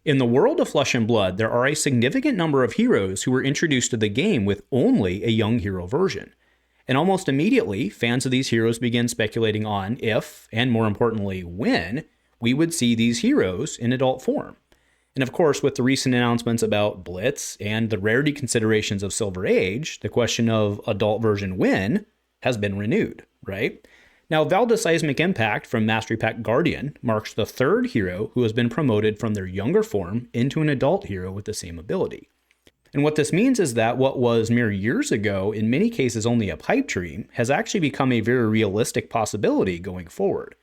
In the world of Flesh and Blood, there are a significant number of heroes who were introduced to the game with only a young hero version. And almost immediately, fans of these heroes began speculating on if, and more importantly, when, we would see these heroes in adult form. And of course, with the recent announcements about Blitz and the rarity considerations of Silver Age, the question of adult version when has been renewed, right? Now, Valda's Seismic Impact from Mastery Pack Guardian marks the third hero who has been promoted from their younger form into an adult hero with the same ability. And what this means is that what was mere years ago, in many cases only a pipe dream, has actually become a very realistic possibility going forward.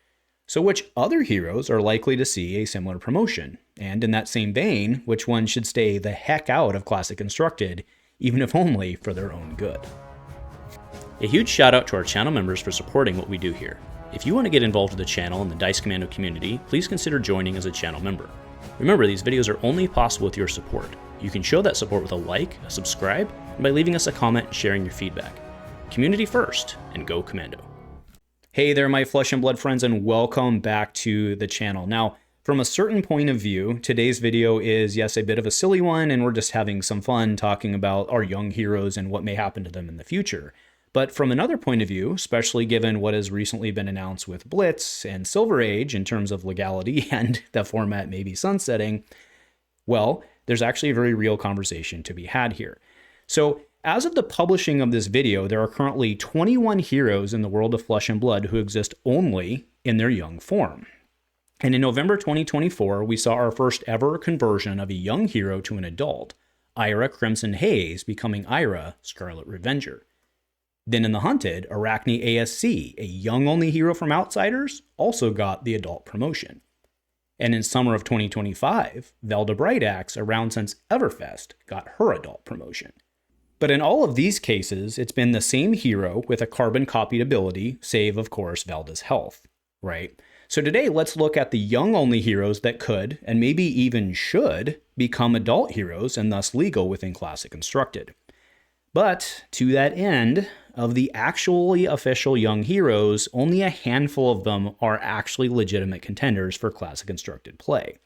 So which other heroes are likely to see a similar promotion? And in that same vein, which one should stay the heck out of Classic Constructed, even if only for their own good? A huge shout out to our channel members for supporting what we do here. If you want to get involved with the channel and the Dice Commando community, please consider joining as a channel member. Remember, these videos are only possible with your support. You can show that support with a like, a subscribe, and by leaving us a comment and sharing your feedback. Community first, and go Commando. Hey there, my Flesh and Blood friends, and welcome back to the channel. Now, from a certain point of view, today's video is, yes, a bit of a silly one, and we're just having some fun talking about our young heroes and what may happen to them in the future. But from another point of view, especially given what has recently been announced with Blitz and Silver Age in terms of legality and the format maybe sunsetting, well, there's actually a very real conversation to be had here. So as of the publishing of this video, there are currently 21 heroes in the world of Flesh and Blood who exist only in their young form. And in November 2024, we saw our first ever conversion of a young hero to an adult, Ira Crimson Haze becoming Ira Scarlet Revenger. Then in the Hunted, Arachne ASC, a young-only hero from Outsiders, also got the adult promotion. And in summer of 2025, Velda Brightaxe, around since Everfest, got her adult promotion. But in all of these cases, it's been the same hero with a carbon-copied ability, save, of course, Velda's health, right? So today, let's look at the young-only heroes that could, and maybe even should, become adult heroes and thus legal within Classic Constructed. But to that end, of the actually official young heroes, only a handful of them are actually legitimate contenders for Classic Constructed play.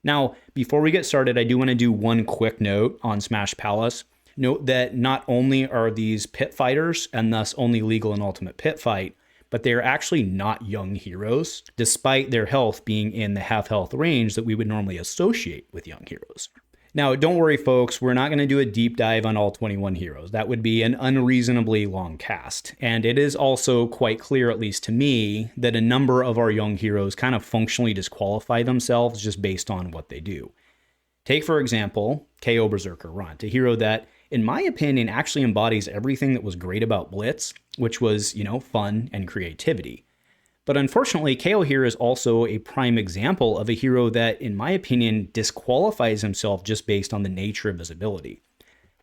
Now, before we get started, I do want to do one quick note on Smash Palace. Note that not only are these pit fighters, and thus only legal in Ultimate Pit Fight, but they are actually not young heroes, despite their health being in the half-health range that we would normally associate with young heroes. Now, don't worry, folks, we're not going to do a deep dive on all 21 heroes. That would be an unreasonably long cast. And it is also quite clear, at least to me, that a number of our young heroes kind of functionally disqualify themselves just based on what they do. Take, for example, Kayo Berserker Runt, a hero that, in my opinion, actually embodies everything that was great about Blitz, which was, fun and creativity. But unfortunately, Kayo here is also a prime example of a hero that, in my opinion, disqualifies himself just based on the nature of his ability.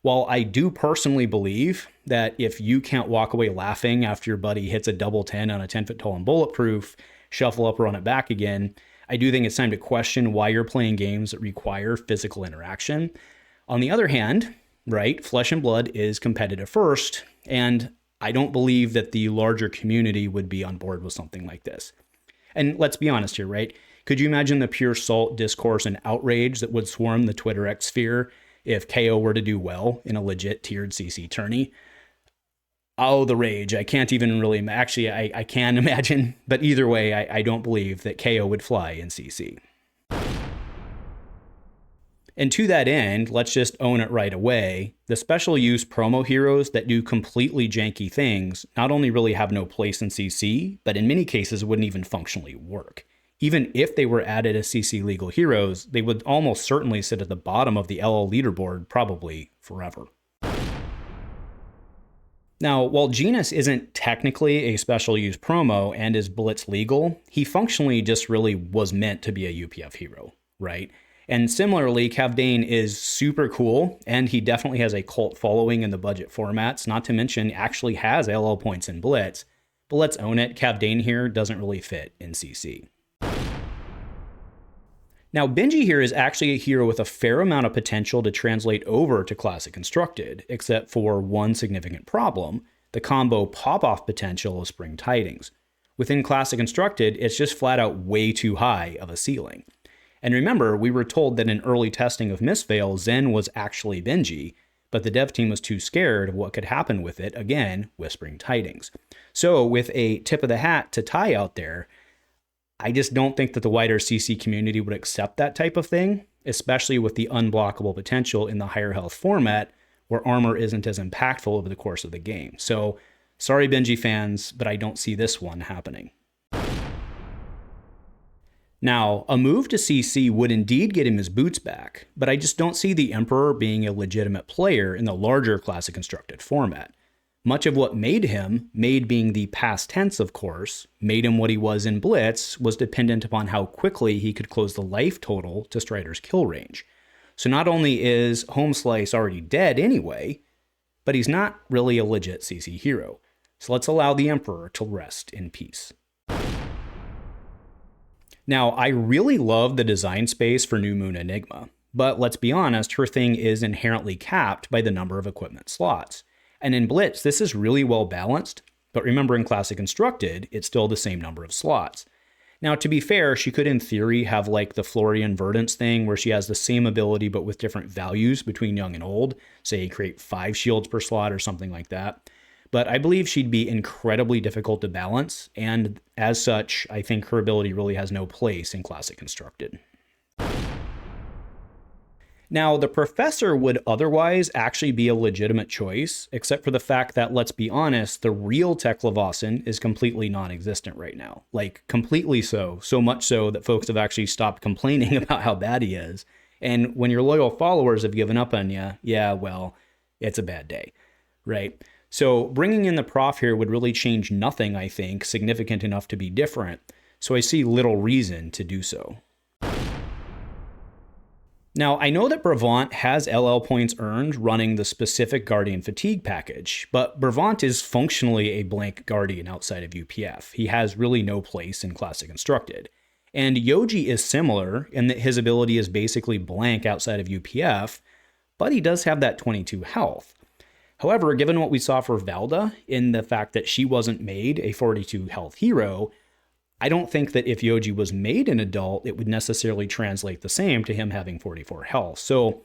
While I do personally believe that if you can't walk away laughing after your buddy hits a double 10 on a 10-foot tall and bulletproof, shuffle up or run it back again, I do think it's time to question why you're playing games that require physical interaction. On the other hand, right, Flesh and Blood is competitive first, and I don't believe that the larger community would be on board with something like this. And let's be honest here, right? Could you imagine the pure salt, discourse, and outrage that would swarm the Twitter X sphere if Kayo were to do well in a legit tiered CC tourney? Oh, the rage. I can't even really, actually, I can imagine. But either way, I don't believe that Kayo would fly in CC. And to that end, let's just own it right away. The special use promo heroes that do completely janky things not only really have no place in CC, but in many cases wouldn't even functionally work. Even if they were added as CC legal heroes, they would almost certainly sit at the bottom of the LL leaderboard probably forever. Now, while Genus isn't technically a special use promo and is Blitz legal, he functionally just really was meant to be a UPF hero, right? And similarly, Kavdane is super cool, and he definitely has a cult following in the budget formats, not to mention actually has LL points in Blitz. But let's own it, Kavdane here doesn't really fit in CC. Now, Benji here is actually a hero with a fair amount of potential to translate over to Classic Constructed, except for one significant problem, the combo pop-off potential of Spring Tidings. Within Classic Constructed, it's just flat out way too high of a ceiling. And remember, we were told that in early testing of Mistveil, Zen was actually Benji, but the dev team was too scared of what could happen with it, again, whispering tidings. So with a tip of the hat to Tai out there, I just don't think that the wider CC community would accept that type of thing, especially with the unblockable potential in the higher health format, where armor isn't as impactful over the course of the game. So sorry, Benji fans, but I don't see this one happening. Now, a move to CC would indeed get him his boots back, but I just don't see the Emperor being a legitimate player in the larger Classic Constructed format. Much of what made him, made being the past tense of course, made him what he was in Blitz, was dependent upon how quickly he could close the life total to Strider's kill range. So not only is Homeslice already dead anyway, but he's not really a legit CC hero. So let's allow the Emperor to rest in peace. Now, I really love the design space for New Moon Enigma, but let's be honest, her thing is inherently capped by the number of equipment slots. And in Blitz, this is really well balanced, but remember in Classic Constructed, it's still the same number of slots. Now, to be fair, she could in theory have like the Florian Verdance thing where she has the same ability but with different values between young and old, say create 5 shields per slot or something like that. But I believe she'd be incredibly difficult to balance, and as such, I think her ability really has no place in Classic Constructed. Now, the Professor would otherwise actually be a legitimate choice, except for the fact that, let's be honest, the real Teklevossen is completely non-existent right now. Like, completely so. So much so that folks have actually stopped complaining about how bad he is. And when your loyal followers have given up on you, yeah, well, it's a bad day, right? So bringing in the Prof here would really change nothing, I think, significant enough to be different. So I see little reason to do so. Now, I know that Brevant has LL points earned running the specific Guardian Fatigue package, but Brevant is functionally a blank Guardian outside of UPF. He has really no place in Classic Constructed. And Yoji is similar in that his ability is basically blank outside of UPF, but he does have that 22 health. However, given what we saw for Valda in the fact that she wasn't made a 42 health hero, I don't think that if Yoji was made an adult, it would necessarily translate the same to him having 44 health. So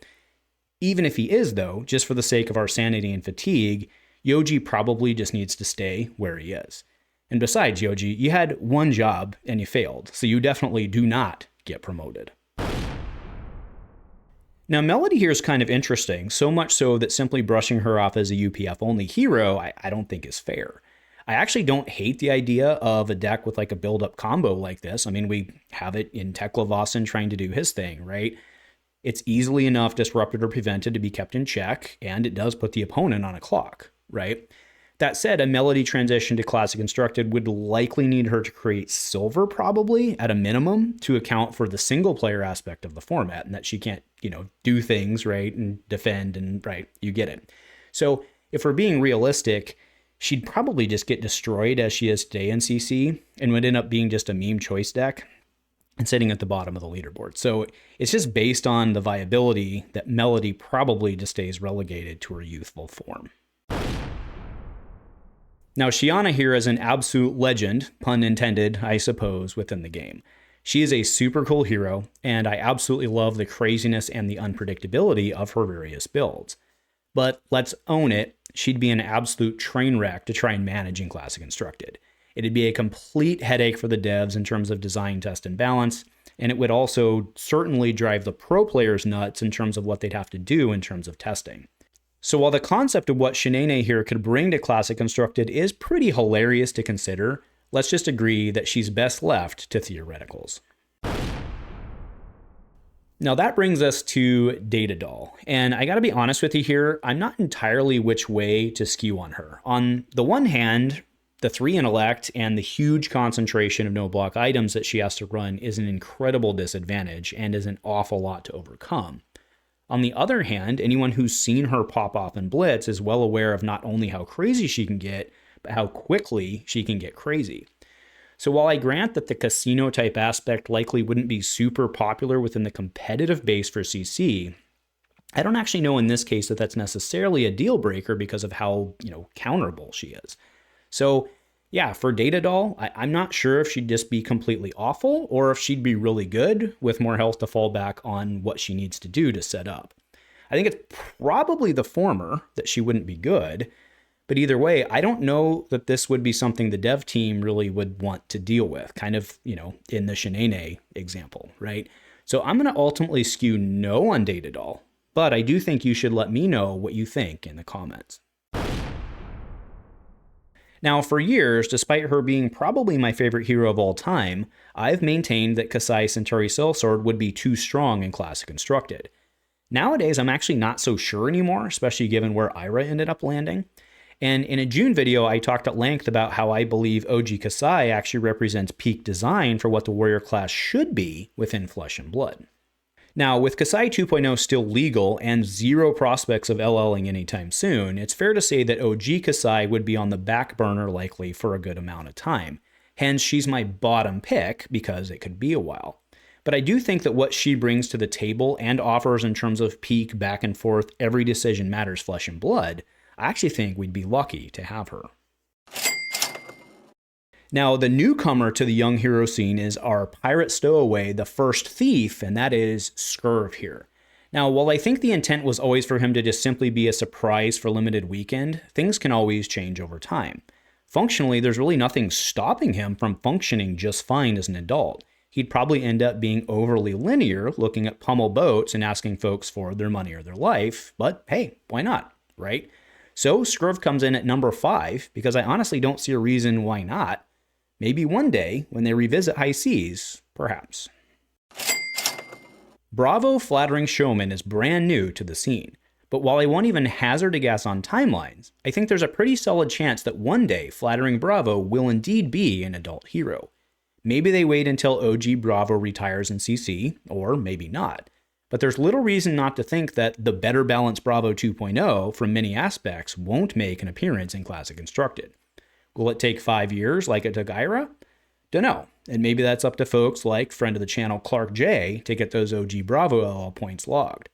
even if he is, though, just for the sake of our sanity and fatigue, Yoji probably just needs to stay where he is. And besides, Yoji, you had one job and you failed, so you definitely do not get promoted. Now, Melody here is kind of interesting, so much so that simply brushing her off as a UPF-only hero I don't think is fair. I actually don't hate the idea of a deck with like a build-up combo like this. I mean, we have it in Teklevossen trying to do his thing, right? It's easily enough disrupted or prevented to be kept in check, and it does put the opponent on a clock, right? That said, a Melody transition to Classic Constructed would likely need her to create silver, probably, at a minimum, to account for the single-player aspect of the format, and that she can't, do things, right, and defend, and, right, you get it. So, if we're being realistic, she'd probably just get destroyed as she is today in CC, and would end up being just a meme choice deck, and sitting at the bottom of the leaderboard. So, it's just based on the viability that Melody probably just stays relegated to her youthful form. Now, Shiana here is an absolute legend, pun intended, I suppose, within the game. She is a super cool hero, and I absolutely love the craziness and the unpredictability of her various builds. But let's own it, she'd be an absolute train wreck to try and manage in Classic Constructed. It'd be a complete headache for the devs in terms of design, test, and balance, and it would also certainly drive the pro players nuts in terms of what they'd have to do in terms of testing. So while the concept of what Chane here could bring to Classic Constructed is pretty hilarious to consider, let's just agree that she's best left to theoreticals. Now that brings us to Data Doll, and I gotta be honest with you here, I'm not entirely which way to skew on her. On the one hand, the 3 intellect and the huge concentration of no-block items that she has to run is an incredible disadvantage and is an awful lot to overcome. On the other hand, anyone who's seen her pop off in Blitz is well aware of not only how crazy she can get, but how quickly she can get crazy. So while I grant that the casino type aspect likely wouldn't be super popular within the competitive base for CC, I don't actually know in this case that that's necessarily a deal breaker because of how, counterable she is. So, Yeah, for Data Doll, I'm not sure if she'd just be completely awful or if she'd be really good with more health to fall back on what she needs to do to set up. I think it's probably the former, that she wouldn't be good. But either way, I don't know that this would be something the dev team really would want to deal with, kind of, in the Chane example, right? So I'm going to ultimately skew no on Data Doll, but I do think you should let me know what you think in the comments. Now, for years, despite her being probably my favorite hero of all time, I've maintained that Kassai Cintauri Sellsword would be too strong in Classic Constructed. Nowadays, I'm actually not so sure anymore, especially given where Aria ended up landing. And in a June video, I talked at length about how I believe OG Kassai actually represents peak design for what the warrior class should be within Flesh and Blood. Now, with Kassai 2.0 still legal and zero prospects of LLing anytime soon, it's fair to say that OG Kassai would be on the back burner likely for a good amount of time. Hence, she's my bottom pick because it could be a while. But I do think that what she brings to the table and offers in terms of peak, back and forth, every decision matters Flesh and Blood, I actually think we'd be lucky to have her. Now, the newcomer to the young hero scene is our pirate stowaway, the first thief, and that is Scurv here. Now, while I think the intent was always for him to just simply be a surprise for limited weekend, things can always change over time. Functionally, there's really nothing stopping him from functioning just fine as an adult. He'd probably end up being overly linear, looking at pummel boats and asking folks for their money or their life, but hey, why not, right? So Scurv comes in at number 5 because I honestly don't see a reason why not. Maybe one day, when they revisit High Seas, perhaps. Bravo Flattering Showman is brand new to the scene, but while I won't even hazard a guess on timelines, I think there's a pretty solid chance that one day Flattering Bravo will indeed be an adult hero. Maybe they wait until OG Bravo retires in CC, or maybe not. But there's little reason not to think that the better balanced Bravo 2.0 from many aspects won't make an appearance in Classic Constructed. Will it take 5 years like it took Aria? Dunno, and maybe that's up to folks like friend of the channel Clark J to get those OG Bravo LL points logged.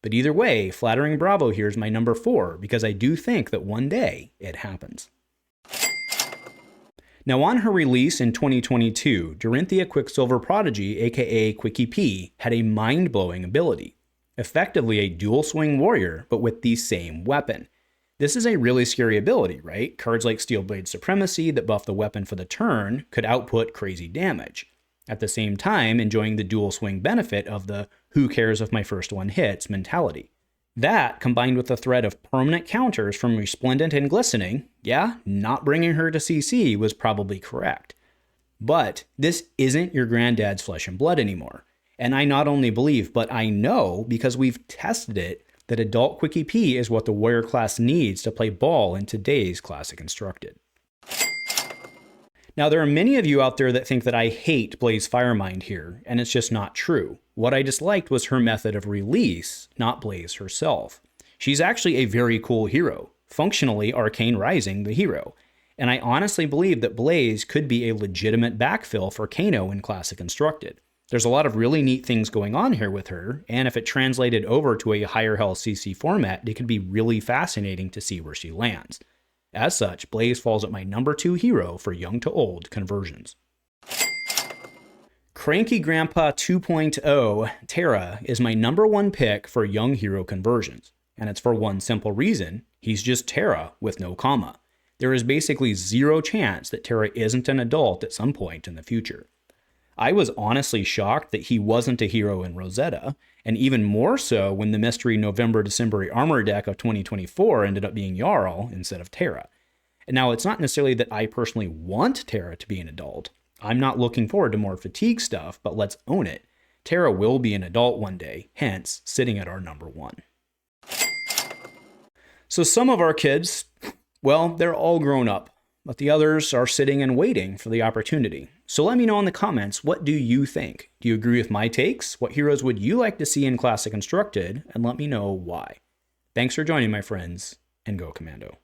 But either way, Flattering Bravo here is my number 4 because I do think that one day it happens. Now on her release in 2022, Dorinthea Quicksilver Prodigy, aka Quickie P, had a mind-blowing ability. Effectively a dual swing warrior, but with the same weapon. This is a really scary ability, right? Cards like Steelblade Supremacy that buff the weapon for the turn could output crazy damage. At the same time, enjoying the dual swing benefit of the who cares if my first one hits mentality. That, combined with the threat of permanent counters from Resplendent and Glistening, yeah, not bringing her to CC was probably correct. But this isn't your granddad's Flesh and Blood anymore. And I not only believe, but I know, because we've tested it, that adult Quickie P is what the warrior class needs to play ball in today's Classic Constructed. Now, there are many of you out there that think that I hate Blaze Firemind here, and it's just not true. What I disliked was her method of release, not Blaze herself. She's actually a very cool hero, functionally Arcane Rising the hero, and I honestly believe that Blaze could be a legitimate backfill for Kano in Classic Constructed. There's a lot of really neat things going on here with her, and if it translated over to a higher health CC format, it could be really fascinating to see where she lands. As such, Blaze falls at my number 2 hero for young to old conversions. Cranky Grandpa 2.0 Terra is my number 1 pick for young hero conversions, and it's for one simple reason: he's just Terra with no comma. There is basically zero chance that Terra isn't an adult at some point in the future. I was honestly shocked that he wasn't a hero in Rosetta, and even more so when the mystery November-December armor deck of 2024 ended up being Jarl instead of Terra. And now it's not necessarily that I personally want Terra to be an adult. I'm not looking forward to more fatigue stuff, but let's own it. Terra will be an adult one day, hence sitting at our number 1. So some of our kids, well, they're all grown up, but the others are sitting and waiting for the opportunity. So let me know in the comments, what do you think? Do you agree with my takes? What heroes would you like to see in Classic Constructed? And let me know why. Thanks for joining, my friends, and go Commando.